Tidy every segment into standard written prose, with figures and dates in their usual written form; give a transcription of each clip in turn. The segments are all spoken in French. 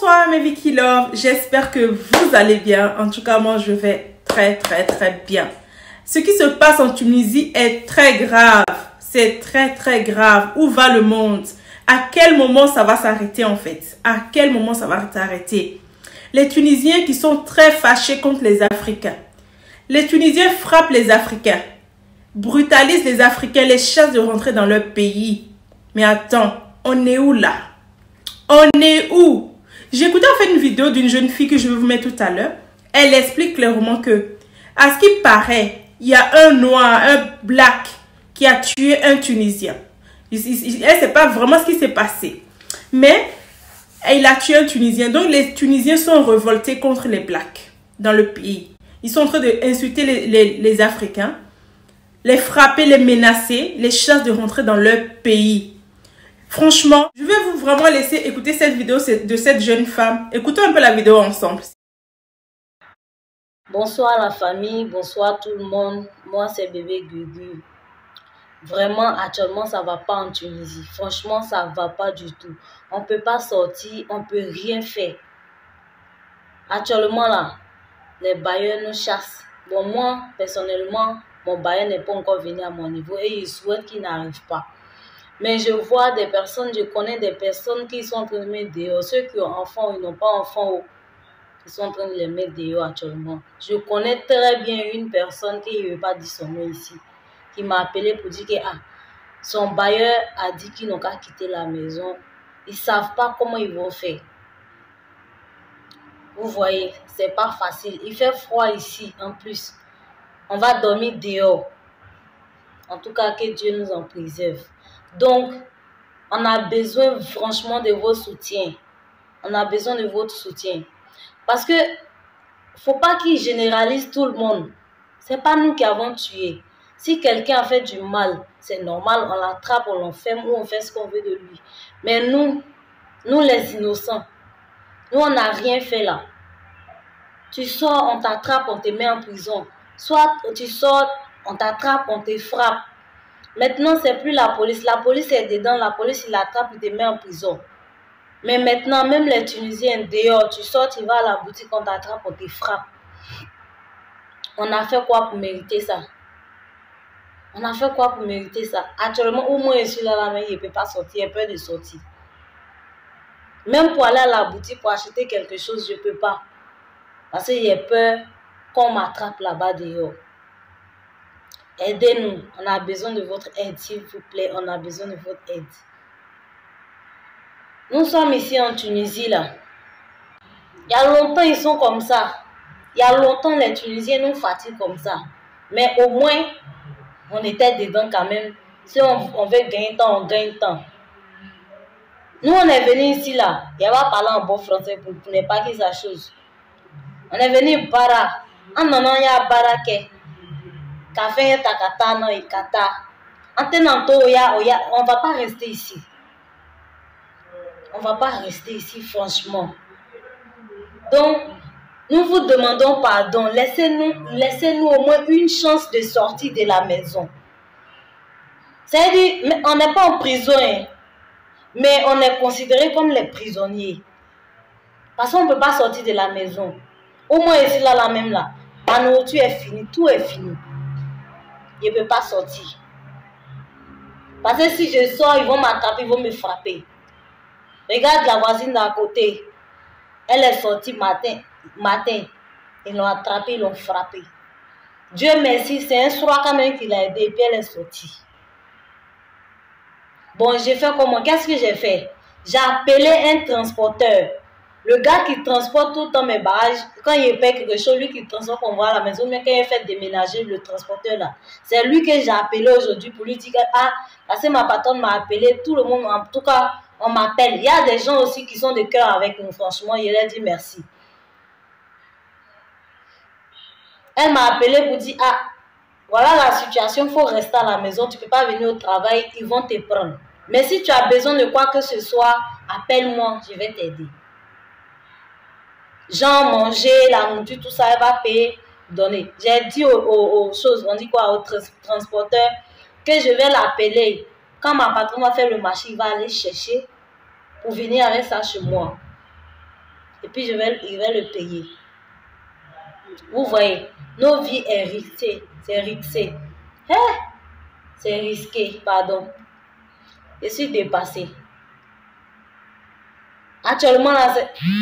Bonsoir mes Vicky Love, j'espère que vous allez bien. En tout cas, moi je vais très bien. Ce qui se passe en Tunisie est très grave. C'est très grave. Où va le monde? À quel moment ça va s'arrêter en fait? À quel moment ça va s'arrêter? Les Tunisiens qui sont très fâchés contre les Africains. Les Tunisiens frappent les Africains, brutalisent les Africains, les chassent de rentrer dans leur pays. Mais attends, on est où là? On est où? J'ai écouté en fait une vidéo d'une jeune fille que je vais vous mettre tout à l'heure. Elle explique clairement que, à ce qui paraît, il y a un noir, un black qui a tué un Tunisien. Elle ne sait pas vraiment ce qui s'est passé. Mais il a tué un Tunisien. Donc les Tunisiens sont révoltés contre les blacks dans le pays. Ils sont en train d'insulter les Africains, les frapper, les menacer, les chasser de rentrer dans leur pays. Franchement, je vais vous vraiment laisser écouter cette vidéo de cette jeune femme. Écoutons un peu la vidéo ensemble. Bonsoir la famille, bonsoir tout le monde. Moi c'est bébé Gugu. Vraiment, actuellement, ça va pas en Tunisie. Franchement, ça va pas du tout. On peut pas sortir, on peut rien faire. Actuellement là, les bailleurs nous chassent. Bon, moi, personnellement, mon bailleur n'est pas encore venu à mon niveau et il souhaite qu'il n'arrive pas. Mais je vois des personnes, je connais des personnes qui sont en train de mettre dehors. Ceux qui ont enfants ou ils n'ont pas enfants, ils sont en train de les mettre dehors actuellement. Je connais très bien une personne qui ne veut pas dire son nom ici, qui m'a appelé pour dire que son bailleur a dit qu'ils n'ont qu'à quitter la maison. Ils ne savent pas comment ils vont faire. Vous voyez, c'est pas facile. Il fait froid ici en plus. On va dormir dehors. En tout cas, que Dieu nous en préserve. Donc, on a besoin franchement de votre soutien. On a besoin de votre soutien. Parce que, faut pas qu'ils généralisent tout le monde. C'est pas nous qui avons tué. Si quelqu'un a fait du mal, c'est normal, on l'attrape, on l'enferme ou on fait ce qu'on veut de lui. Mais nous les innocents, nous on n'a rien fait là. Tu sors, on t'attrape, on te met en prison. Soit tu sors, on t'attrape, on te frappe. Maintenant, c'est plus la police. La police est dedans, la police, il l'attrape, il te met en prison. Mais maintenant, même les Tunisiens, dehors, tu sors, tu vas à la boutique, on t'attrape, on te frappe. On a fait quoi pour mériter ça? On a fait quoi pour mériter ça? Actuellement, au moins, je suis là, mais il ne peut pas sortir, il a peur de sortir. Même pour aller à la boutique, pour acheter quelque chose, je ne peux pas. Parce qu'il a peur qu'on m'attrape là-bas dehors. Aidez-nous. On a besoin de votre aide, s'il vous plaît. On a besoin de votre aide. Nous sommes ici en Tunisie, là. Il y a longtemps, ils sont comme ça. Il y a longtemps, les Tunisiens nous fatiguent comme ça. Mais au moins, on était dedans quand même. Si on veut gagner temps, on gagne temps. Nous, on est venu ici, là. Il y a pas parler en bon français pour ne pas qu'ils sachent chose. On est venu bara. En non, il y a barake. Café takata no ikata. Antenanto on va pas rester ici. On va pas rester ici franchement. Donc nous vous demandons pardon. Laissez-nous au moins une chance de sortir de la maison. C'est-à-dire on n'est pas en prison, hein, mais on est considéré comme les prisonniers. Parce qu'on ne peut pas sortir de la maison. Au moins ici là même là. La nourriture est finie, tout est fini. Je ne peux pas sortir. Parce que si je sors, ils vont m'attraper, ils vont me frapper. Regarde la voisine d'à côté. Elle est sortie matin. Ils l'ont attrapée, ils l'ont frappée. Dieu merci, c'est un soir quand même qui l'a aidé et puis elle est sortie. Bon, j'ai fait comment? Qu'est-ce que j'ai fait? J'ai appelé un transporteur. Le gars qui transporte tout le temps mes bagages, quand il paie quelque chose, lui qui transporte pour moi à la maison, mais quand il fait déménager le transporteur là, c'est lui que j'ai appelé aujourd'hui pour lui dire que, parce que ma patronne m'a appelé, tout le monde, en tout cas, on m'appelle. Il y a des gens aussi qui sont de cœur avec nous, franchement, il leur dit merci. Elle m'a appelé pour dire, voilà la situation, il faut rester à la maison, tu ne peux pas venir au travail, ils vont te prendre. Mais si tu as besoin de quoi que ce soit, appelle-moi, je vais t'aider. Genre manger, la nourriture, tout ça, elle va payer, donner. J'ai dit aux choses, on dit quoi, au transporteur, que je vais l'appeler. Quand ma patronne va faire le marché, il va aller chercher pour venir avec ça chez moi. et puis je vais le payer. Vous voyez, nos vies est risquée, c'est risqué. C'est risqué, pardon. Je suis dépassée. Actuellement, là,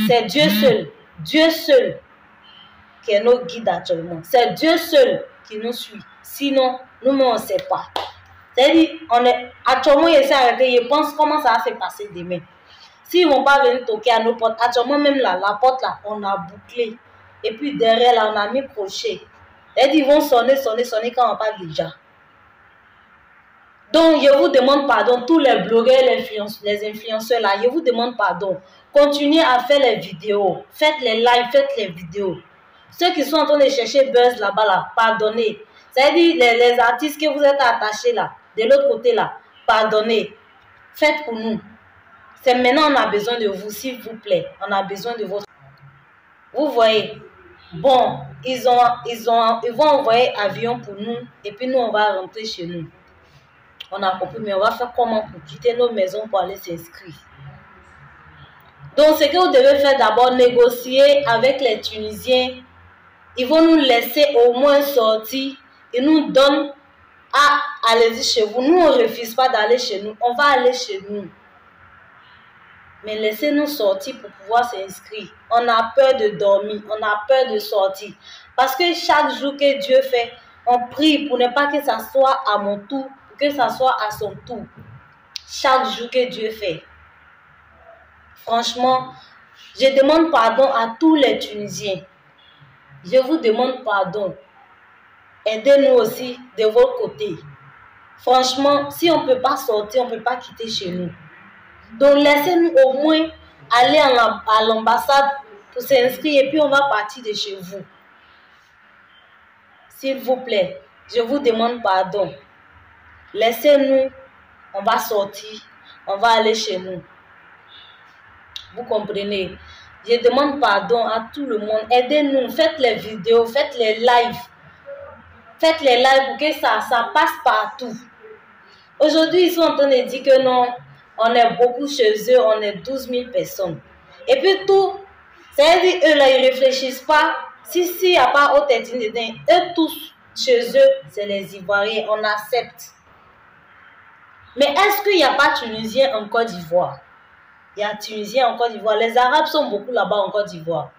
c'est Dieu seul qui est notre guide actuellement. C'est Dieu seul qui nous suit. Sinon, nous-mêmes, on ne sait pas. C'est-à-dire, actuellement, il s'est arrêté, je pense comment ça va se passer demain. S'ils ne vont pas venir toquer à nos portes, actuellement, même là, la porte là, on a bouclé. Et puis derrière là, on a mis crochet. C'est-à-dire, ils vont sonner quand on parle déjà. Donc, je vous demande pardon, tous les blogueurs, les influenceurs là, je vous demande pardon. Continuez à faire les vidéos, faites les lives, faites les vidéos. Ceux qui sont en train de chercher buzz là-bas, là, pardonnez. C'est-à-dire, les artistes que vous êtes attachés là, de l'autre côté là, pardonnez. Faites pour nous. C'est maintenant on a besoin de vous, s'il vous plaît. On a besoin de votre... Vous voyez, bon, ils vont envoyer avion pour nous, et puis nous, on va rentrer chez nous. On a compris, mais on va faire comment pour quitter nos maisons pour aller s'inscrire. Donc, ce que vous devez faire d'abord, négocier avec les Tunisiens. Ils vont nous laisser au moins sortir. Ils nous donnent allez-y chez vous. Nous, on ne refuse pas d'aller chez nous. On va aller chez nous. Mais laissez-nous sortir pour pouvoir s'inscrire. On a peur de dormir. On a peur de sortir. Parce que chaque jour que Dieu fait, on prie pour ne pas que ça soit à mon tour, que ça soit à son tour. Chaque jour que Dieu fait. Franchement, je demande pardon à tous les Tunisiens. Je vous demande pardon. Aidez-nous aussi de votre côté. Franchement, si on ne peut pas sortir, on ne peut pas quitter chez nous. Donc, laissez-nous au moins aller à l'ambassade pour s'inscrire et puis on va partir de chez vous. S'il vous plaît, je vous demande pardon. Laissez-nous, on va sortir, on va aller chez nous. Vous comprenez? Je demande pardon à tout le monde. Aidez-nous, faites les vidéos, faites les lives. Faites les lives pour que ça passe partout. Aujourd'hui, ils sont en train de dire que non, on est beaucoup chez eux, on est 12 000 personnes. Et puis tout, c'est-à-dire eux là, ils ne réfléchissent pas. Si il n'y a pas autre ethnie dedans, eux tous, chez eux, c'est les Ivoiriens, on accepte. Mais est-ce qu'il n'y a pas Tunisien en Côte d'Ivoire? Il y a Tunisien en Côte d'Ivoire. Les Arabes sont beaucoup là-bas en Côte d'Ivoire.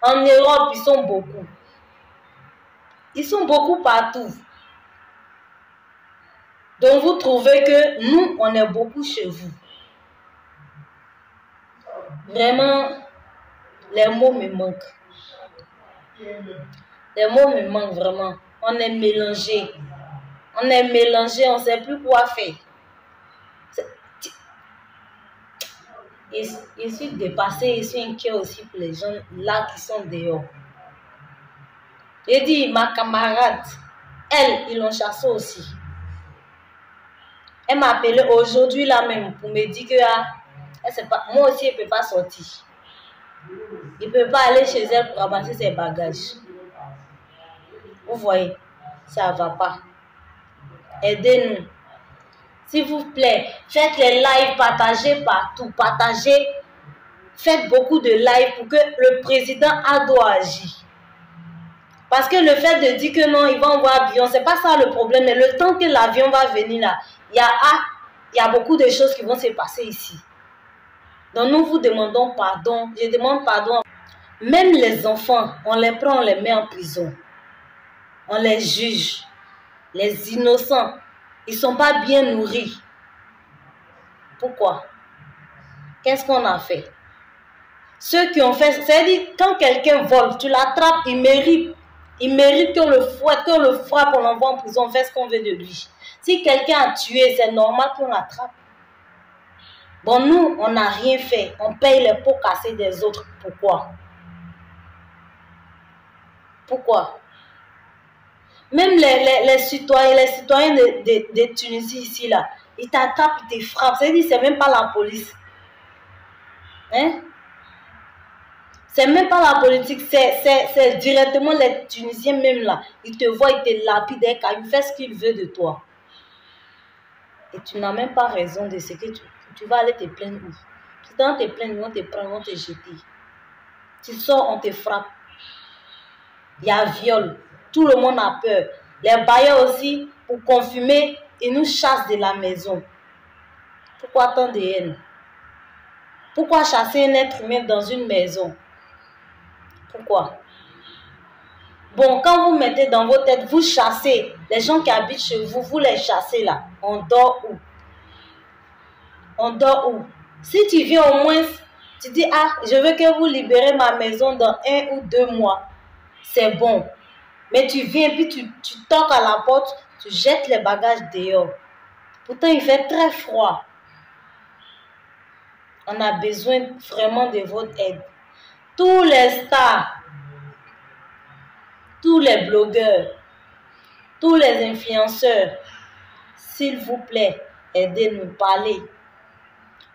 En Europe, ils sont beaucoup. Ils sont beaucoup partout. Donc, vous trouvez que nous, on est beaucoup chez vous. Vraiment, les mots me manquent. Les mots me manquent vraiment. On est mélangés. On est mélangés, on ne sait plus quoi faire. Je suis dépassée, je suis inquiet aussi pour les gens là qui sont dehors. J'ai dit, ma camarade, elle, ils l'ont chassée aussi. Elle m'a appelé aujourd'hui là même pour me dire que moi aussi, elle ne peut pas sortir. Il ne peut pas aller chez elle pour ramasser ses bagages. Vous voyez, ça ne va pas. Aidez-nous. S'il vous plaît, faites les lives, partagez partout, partagez. Faites beaucoup de lives pour que le président Ado agisse. Parce que le fait de dire que non, il va envoyer l'avion, ce n'est pas ça le problème. Mais le temps que l'avion va venir là, il y a beaucoup de choses qui vont se passer ici. Donc nous vous demandons pardon. Je demande pardon. Même les enfants, on les prend, on les met en prison. On les juge. Les innocents, ils ne sont pas bien nourris. Pourquoi? Qu'est-ce qu'on a fait? Ceux qui ont fait, c'est-à-dire quand quelqu'un vole, tu l'attrapes, il mérite qu'on le fouette, qu'on le frappe, on l'envoie en prison, on fait ce qu'on veut de lui. Si quelqu'un a tué, c'est normal qu'on l'attrape. Bon, nous, on n'a rien fait. On paye les pots cassés des autres. Pourquoi? Pourquoi? Même les citoyens de Tunisie ici, là, ils t'attrapent, ils te frappent. C'est-à-dire, c'est même pas la police. Hein? C'est même pas la politique, c'est directement les Tunisiens même là. Ils te voient, ils te lapident, ils font ce qu'ils veulent de toi. Et tu n'as même pas raison de ce que tu vas aller te plaindre où? Si tu vas te plaindre, ils vont te prendre, ils vont te jeter. Tu sors, on te frappe. Il y a viol. Tout le monde a peur. Les bailleurs aussi, pour confirmer, ils nous chassent de la maison. Pourquoi tant de haine? Pourquoi chasser un être humain dans une maison? Pourquoi? Bon, quand vous mettez dans vos têtes, vous chassez. Les gens qui habitent chez vous, vous les chassez là. On dort où? On dort où? Si tu viens au moins, tu dis, ah, je veux que vous libérez ma maison dans 1 ou 2 mois. C'est bon. Mais tu viens, puis tu toques à la porte, tu jettes les bagages dehors. Pourtant, il fait très froid. On a besoin vraiment de votre aide. Tous les stars, tous les blogueurs, tous les influenceurs, s'il vous plaît, aidez-nous, parler.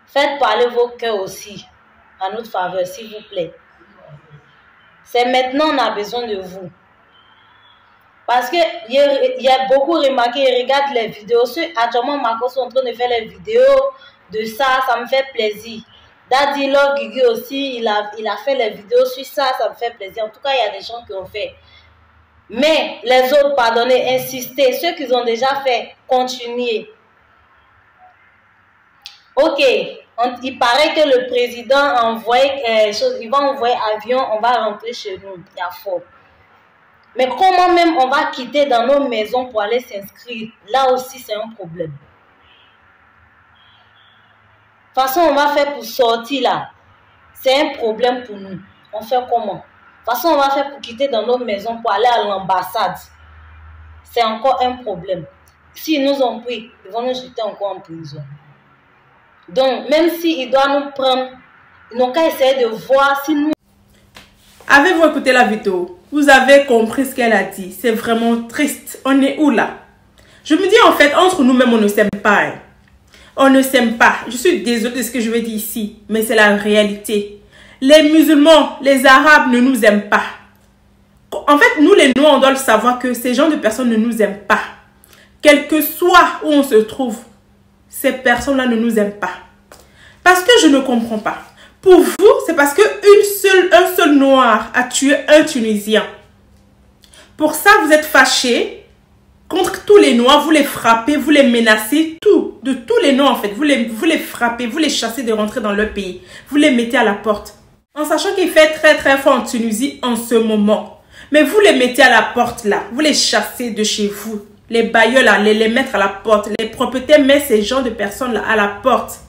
Faites parler vos cœurs aussi à notre faveur, s'il vous plaît. C'est maintenant on a besoin de vous. Parce que il y a beaucoup remarqué, ils regardent les vidéos. Actuellement, Marco sont en train de faire les vidéos de ça, ça me fait plaisir. Daddy Love Guigui aussi, il a fait les vidéos sur ça, ça me fait plaisir. En tout cas, il y a des gens qui ont fait. Mais les autres, pardonnez, insistez. Ceux qui ont déjà fait, continuez. Ok, il paraît que le président a envoyé il va envoyer avion, on va rentrer chez nous. Il y a fort. Mais comment même on va quitter dans nos maisons pour aller s'inscrire? Là aussi, c'est un problème. De toute façon, on va faire pour sortir là. C'est un problème pour nous. On fait comment? De toute façon, on va faire pour quitter dans nos maisons pour aller à l'ambassade. C'est encore un problème. S'ils nous ont pris, ils vont nous jeter encore en prison. Donc, même s'ils doivent nous prendre, ils n'ont qu'à essayer de voir si nous... Avez-vous écouté la vidéo? Vous avez compris ce qu'elle a dit. C'est vraiment triste. On est où là? Je me dis en fait, entre nous-mêmes, on ne s'aime pas. Hein. On ne s'aime pas. Je suis désolée de ce que je vais dire ici, mais c'est la réalité. Les musulmans, les arabes ne nous aiment pas. En fait, nous les noirs, on doit le savoir que ces gens de personnes ne nous aiment pas. Quel que soit où on se trouve, ces personnes-là ne nous aiment pas. Parce que je ne comprends pas. Pour vous, c'est parce que un seul noir a tué un Tunisien. Pour ça, vous êtes fâchés contre tous les noirs, vous les frappez, vous les menacez, de tous les noirs en fait. Vous les frappez, vous les chassez de rentrer dans leur pays. Vous les mettez à la porte. En sachant qu'il fait très très fort en Tunisie en ce moment. Mais vous les mettez à la porte là. Vous les chassez de chez vous. Les bailleurs là, les mettre à la porte. Les propriétaires mettent ces gens de personnes là à la porte.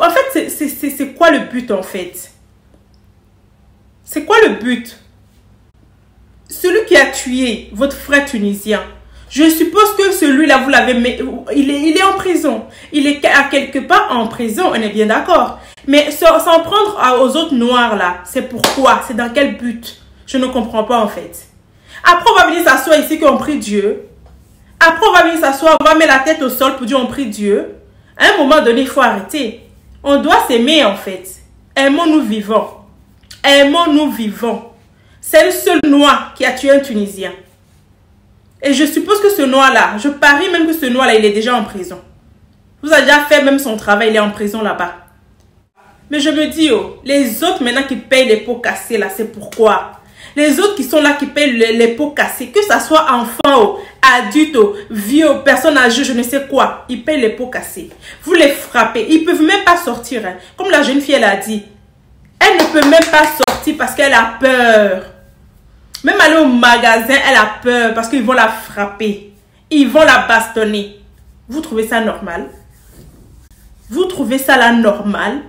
En fait, c'est quoi le but en fait? C'est quoi le but? Celui qui a tué votre frère tunisien, je suppose que celui-là, vous l'avez mis, il est en prison. Il est à quelque part en prison, on est bien d'accord. Mais s'en prendre aux autres noirs là, c'est pourquoi? C'est dans quel but? Je ne comprends pas en fait. Après, on va venir s'asseoir ici qu'on prie Dieu. Après, on va venir s'asseoir, on va mettre la tête au sol pour dire on prie Dieu. À un moment donné, il faut arrêter. On doit s'aimer en fait. Aimons-nous vivants. Aimons-nous vivants. C'est le seul noir qui a tué un Tunisien. Et je suppose que ce noir-là, je parie même que ce noir-là, il est déjà en prison. Vous avez déjà fait même son travail, il est en prison là-bas. Mais je me dis, oh, les autres maintenant qui payent les pots cassés là, c'est pourquoi? Les autres qui sont là qui payent les pots cassés, que ça soit enfant, adulte, vieux, personne âgée, je ne sais quoi, ils payent les pots cassés. Vous les frappez, ils ne peuvent même pas sortir. Hein. Comme la jeune fille, elle a dit, elle ne peut même pas sortir parce qu'elle a peur. Même aller au magasin, elle a peur parce qu'ils vont la frapper. Ils vont la bastonner. Vous trouvez ça normal? Vous trouvez ça là normal?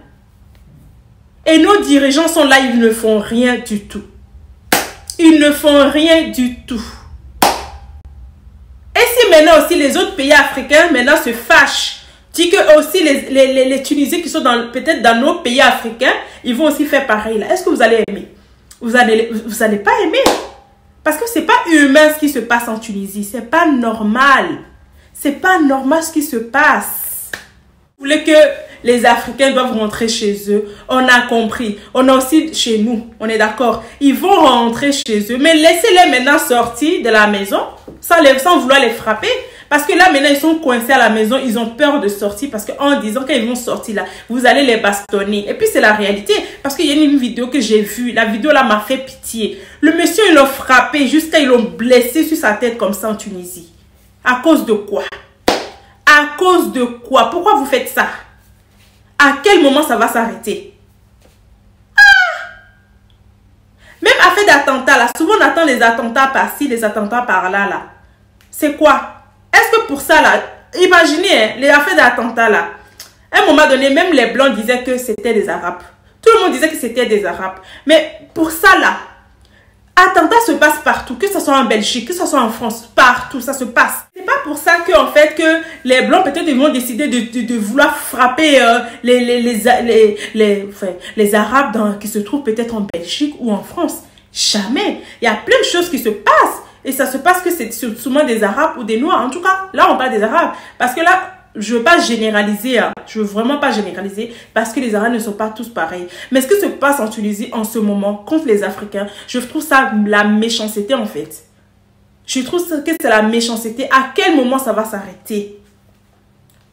Et nos dirigeants sont là, ils ne font rien du tout. Ils ne font rien du tout. Et si maintenant aussi les autres pays africains maintenant se fâchent, dit que aussi les Tunisiens qui sont peut-être dans nos pays africains, ils vont aussi faire pareil là. Est-ce que vous allez aimer? Vous allez pas aimer. Parce que c'est pas humain ce qui se passe en Tunisie. C'est pas normal. C'est pas normal ce qui se passe. Vous voulez que les Africains doivent rentrer chez eux. On a compris. On a aussi chez nous. On est d'accord. Ils vont rentrer chez eux. Mais laissez-les maintenant sortir de la maison sans vouloir les frapper. Parce que là, maintenant, ils sont coincés à la maison. Ils ont peur de sortir. Parce qu'en disant qu'ils vont sortir là, vous allez les bastonner. Et puis, c'est la réalité. Parce qu'il y a une vidéo que j'ai vue. La vidéo là m'a fait pitié. Le monsieur, ils l'ont frappé jusqu'à ils l'ont blessé sur sa tête comme ça en Tunisie. À cause de quoi? À cause de quoi? Pourquoi vous faites ça? À quel moment ça va s'arrêter? Même affaire d'attentats là. Souvent, on attend les attentats par-ci, les attentats par-là là. C'est quoi? Est-ce que pour ça là, imaginez hein, les affaires d'attentats là, à un moment donné, même les Blancs disaient que c'était des Arabes. Tout le monde disait que c'était des Arabes. Mais pour ça là, attentats se passent partout, que ce soit en Belgique, que ce soit en France, partout, ça se passe. C'est pas pour ça que en fait que les Blancs peut-être ils vont décider de vouloir frapper les Arabes qui se trouvent peut-être en Belgique ou en France. Jamais. Il y a plein de choses qui se passent. Et ça se passe que c'est souvent des Arabes ou des Noirs. En tout cas, là, on parle des Arabes. Parce que là, je veux pas généraliser. Hein. Je veux vraiment pas généraliser. Parce que les Arabes ne sont pas tous pareils. Mais ce qui se passe en Tunisie en ce moment contre les Africains, je trouve ça la méchanceté en fait. Je trouve que c'est la méchanceté. À quel moment ça va s'arrêter?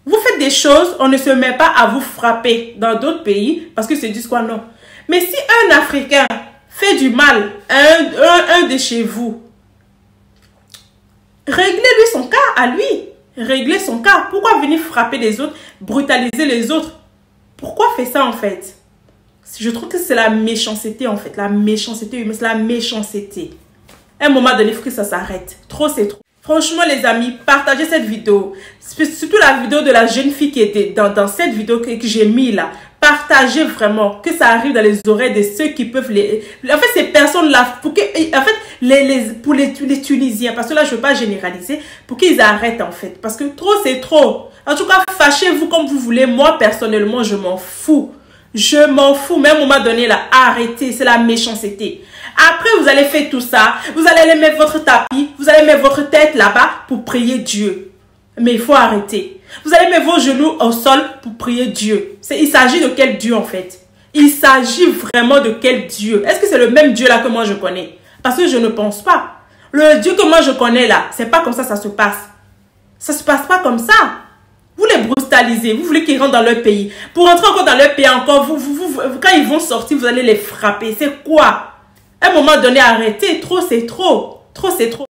Vous faites des choses, on ne se met pas à vous frapper dans d'autres pays. Parce que c'est du quoi non. Mais si un Africain fait du mal à un de chez vous, réglez-lui son cas à lui. Régler son cas. Pourquoi venir frapper les autres, brutaliser les autres? Pourquoi faire ça en fait? Je trouve que c'est la méchanceté en fait. La méchanceté humaine, c'est la méchanceté. À un moment donné, il faut que ça s'arrête. Trop, c'est trop. Franchement les amis, partagez cette vidéo. Surtout la vidéo de la jeune fille qui était dans cette vidéo que j'ai mis là. Partagez vraiment, que ça arrive dans les oreilles de ceux qui peuvent les... En fait, ces personnes-là, pour les Tunisiens, parce que là, je ne veux pas généraliser, pour qu'ils arrêtent en fait. Parce que trop, c'est trop. En tout cas, fâchez-vous comme vous voulez. Moi, personnellement, je m'en fous. Je m'en fous. Mais à un moment donné, là, arrêtez. C'est la méchanceté. Après, vous allez faire tout ça. Vous allez aller mettre votre tapis. Vous allez mettre votre tête là-bas pour prier Dieu. Mais il faut arrêter. Vous allez mettre vos genoux au sol pour prier Dieu. Il s'agit de quel Dieu en fait? Il s'agit vraiment de quel Dieu? Est-ce que c'est le même Dieu là que moi je connais? Parce que je ne pense pas. Le Dieu que moi je connais là, c'est pas comme ça se passe. Ça se passe pas comme ça. Vous les brutalisez, vous voulez qu'ils rentrent dans leur pays. Pour rentrer encore dans leur pays encore, quand ils vont sortir, vous allez les frapper. C'est quoi? À un moment donné, arrêtez. Trop, c'est trop. Trop, c'est trop.